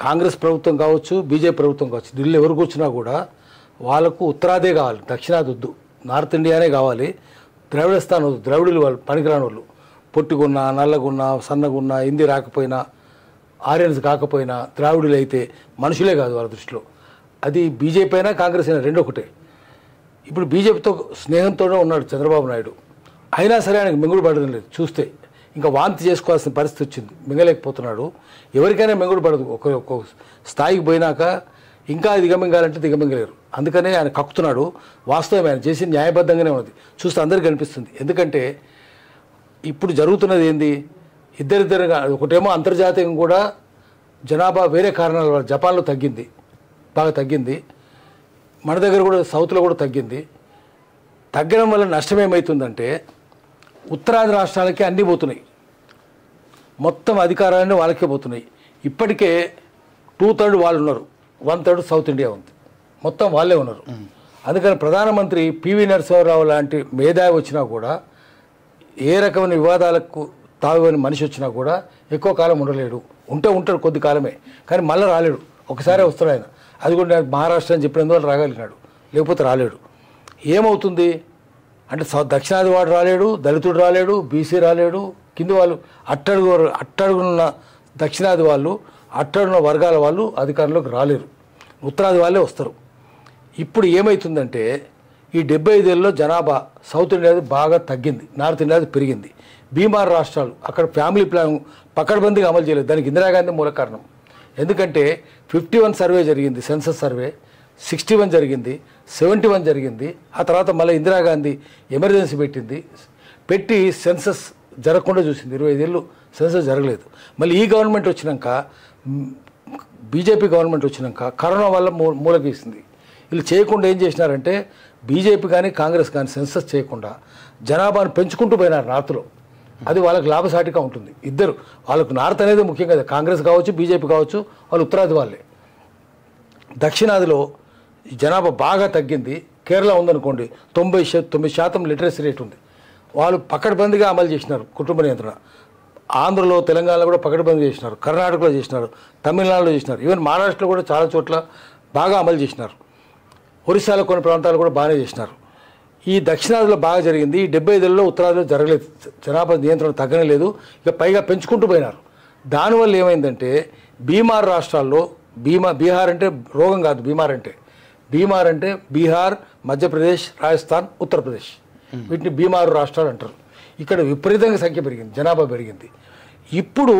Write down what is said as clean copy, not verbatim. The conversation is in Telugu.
కాంగ్రెస్ ప్రభుత్వం కావచ్చు, బీజేపీ ప్రభుత్వం కావచ్చు, ఢిల్లీ ఎవరు కూర్చున్నా కూడా వాళ్ళకు ఉత్తరాదే కావాలి, దక్షిణాది వద్దు, నార్త్ ఇండియానే కావాలి. ద్రవిడస్థాన్ వద్దు, ద్రవిడులు వాళ్ళు పనికిరాని వాళ్ళు, పొట్టిగున్నా, నల్లగున్నా, సన్నగున్నా, హిందీ రాకపోయినా, ఆర్యన్స్ కాకపోయినా, ద్రావిడులు అయితే మనుషులే కాదు వాళ్ళ దృష్టిలో. అది బీజేపీ అయినా కాంగ్రెస్ అయినా రెండు ఒకటే. ఇప్పుడు బీజేపీతో స్నేహంతోనే ఉన్నాడు చంద్రబాబు నాయుడు, అయినా సరే ఆయనకు మింగుడు పడడం లేదు. చూస్తే ఇంకా వాంతి చేసుకోవాల్సిన పరిస్థితి వచ్చింది, మింగలేకపోతున్నాడు. ఎవరికైనా మింగుడు పడదు, ఒక స్థాయికి పోయినాక ఇంకా దిగమింగాలంటే దిగమింగలేరు. అందుకనే ఆయన కక్కుతున్నాడు. వాస్తవం ఆయన చేసి న్యాయబద్ధంగానే ఉన్నది, చూస్తే అందరికీ కనిపిస్తుంది. ఎందుకంటే ఇప్పుడు జరుగుతున్నది ఏంది, ఇద్దరిద్దరుగా, ఒకటేమో అంతర్జాతీయం కూడా జనాభా వేరే కారణాల వల్ల జపాన్లో తగ్గింది, బాగా తగ్గింది. మన దగ్గర కూడా సౌత్లో కూడా తగ్గింది. తగ్గడం వల్ల నష్టం ఏమవుతుందంటే ఉత్తరాది రాష్ట్రాలకి అన్నీ పోతున్నాయి, మొత్తం అధికారాలన్నీ వాళ్ళకే పోతున్నాయి. ఇప్పటికే 2/3 వాళ్ళు ఉన్నారు, 1/3 సౌత్ ఇండియా ఉంది, మొత్తం వాళ్ళే ఉన్నారు. అందుకని ప్రధానమంత్రి పివి నరసింహారావు లాంటి మేధావి వచ్చినా కూడా, ఏ రకమైన వివాదాలకు తావిని మనిషి వచ్చినా కూడా ఎక్కువ కాలం ఉండలేడు. ఉంటాడు కొద్ది కాలమే, కానీ మళ్ళీ రాలేడు. ఒకసారి వస్తాడు ఆయన. అది కూడా మహారాష్ట్ర అని చెప్పినందువల్ల రాగలిగినాడు, లేకపోతే రాలేడు. ఏమవుతుంది అంటే దక్షిణాది వాడు రాలేడు, దళితుడు రాలేడు, బీసీ రాలేడు, కింది వాళ్ళు అట్టడుగున్న దక్షిణాది వాళ్ళు, అట్టడున్న వర్గాల వాళ్ళు అధికారంలోకి రాలేరు, ఉత్తరాది వాళ్ళే వస్తారు. ఇప్పుడు ఏమవుతుందంటే ఈ 75 ఏళ్ళలో జనాభా సౌత్ ఇండియాది బాగా తగ్గింది, నార్త్ ఇండియాది పెరిగింది. బీమార్ రాష్ట్రాలు అక్కడ ఫ్యామిలీ ప్లాన్ పకడ్బందీగా అమలు చేయలేదు. దానికి ఇందిరాగాంధీ మూల కారణం. ఎందుకంటే 51 సర్వే జరిగింది, సెన్సస్ సర్వే 61 జరిగింది, 71 జరిగింది. ఆ తర్వాత మళ్ళీ ఇందిరాగాంధీ ఎమర్జెన్సీ పెట్టి సెన్సస్ జరగకుండా చూసింది. 25 ఏళ్ళు సెన్సస్ జరగలేదు. మళ్ళీ ఈ గవర్నమెంట్ వచ్చినాక, బీజేపీ గవర్నమెంట్ వచ్చినాక కరోనా వల్ల మూలకేసింది. వీళ్ళు చేయకుండా ఏం చేసినారంటే, బీజేపీ కానీ కాంగ్రెస్ కానీ సెన్సస్ చేయకుండా జనాభాను పెంచుకుంటూ పోయినారు నార్త్లో. అది వాళ్ళకి లాభసాటిగా ఉంటుంది. ఇద్దరు వాళ్ళకు నార్త్ అనేది ముఖ్యం కదా, కాంగ్రెస్ కావచ్చు, బీజేపీ కావచ్చు, వాళ్ళు ఉత్తరాది వాళ్ళే. దక్షిణాదిలో జనాభా బాగా తగ్గింది. కేరళ ఉందనుకోండి, 99% లిటరసీ రేట్ ఉంది. వాళ్ళు పకడ్బందీగా అమలు చేసినారు కుటుంబ నియంత్రణ. ఆంధ్రలో, తెలంగాణలో కూడా పకడ్బందీ చేసినారు, కర్ణాటకలో చేసినారు, తమిళనాడులో చేసినారు, ఈవెన్ మహారాష్ట్రలో కూడా చాలా చోట్ల బాగా అమలు చేసినారు. ఒరిస్సాలో కొన్ని ప్రాంతాలు కూడా బాగానే చేసినారు. ఈ దక్షిణాదిలో బాగా జరిగింది. ఈ 75 ఏళ్ళలో ఉత్తరాదిలో జరగలేదు, జనాభా నియంత్రణ తగ్గనే లేదు, ఇక పైగా పెంచుకుంటూ పోయినారు. దానివల్ల ఏమైందంటే బీమార్ రాష్ట్రాల్లో, బీహార్ అంటే రోగం కాదు, బీమార్ అంటే బీహార్, మధ్యప్రదేశ్, రాజస్థాన్, ఉత్తరప్రదేశ్, వీటిని బీమారు రాష్ట్రాలు అంటారు. ఇక్కడ విపరీతంగా సంఖ్య పెరిగింది, జనాభా పెరిగింది. ఇప్పుడు